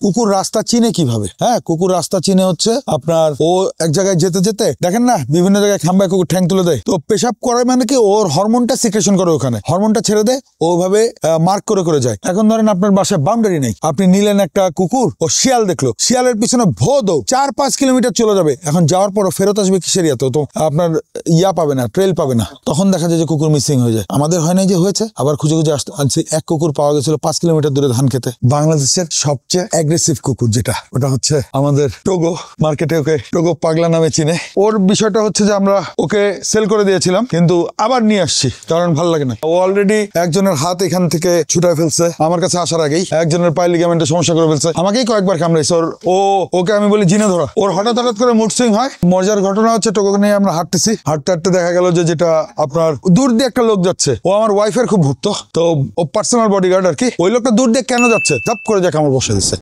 কুকুর রাস্তা চিনে কিভাবে? হ্যাঁ, কুকুর রাস্তা চিনে হচ্ছে আপনার ও এক জায়গায় যেতে যেতে দেখেন না বিভিন্ন জায়গায় খাম্বায় কুকুর ঠ্যাং তুলে দেয়, তো পেশাব করে মানে কি ওর হরমোনটা সিক্রেশন করে, ওখানে হরমোনটা ছেড়ে দেয়, ওভাবে মার্ক করে করে যায়। এখন ধরেন আপনার বাসায় বাউন্ডারি নেই, আপনি নিলেন একটা কুকুর, ও শিয়াল দেখলো, শিয়ালের পিছনে ভো দৌ 4-5 কিলোমিটার চলে যাবে, এখন যাওয়ার পরও ফেরত আসবে কিসের ইয়াতে? তো আপনার পাবে না, ট্রেল পাবে না, তখন দেখা যায় যে কুকুর মিসিং হয়ে যায়। আমাদের হয় নাই যে হয়েছে, আবার খুঁজে খুঁজে আনছি, এক কুকুর পাওয়া গেছিল 5 কিলোমিটার দূরে ধান খেতে। বাংলাদেশের সবচেয়ে অ্যাগ্রেসিভ কুকুর যেটা, ওটা হচ্ছে আমাদের টোগো। মার্কেটে ওকে টোগো পাগলা নামে চিনে। ওর বিষয়টা হচ্ছে যে আমরা ওকে সেল করে দিয়েছিলাম, কিন্তু আবার নিয়ে আসছি কারণ ভালো লাগে না। ও অলরেডি একজনের হাত এখান থেকে ছুটায় ফেলছে, আমার কাছে আসার আগেই একজনের পায়ে লিগামেন্টে সমস্যা করে ফেলছে, আমাকেই কয়েকবার কামড়াইছে। ওকে আমি বলি জিনে ধরা, ওর হঠাৎ করে মুড সুইং হয়। মজার ঘটনা হচ্ছে টোগোকে নিয়ে আমরা হাঁটতেছি, হাঁটতে হাঁটতে দেখা গেল যে যেটা আপনার দূর দিয়ে একটা লোক যাচ্ছে, ও আমার ওয়াইফের খুব ভক্ত, তো ও পার্সোনাল বডিগার্ড আর কি। ওই লোকটা দূর দিয়ে কেন যাচ্ছে, ধাপ করে যাকে আমার বসে দিচ্ছে।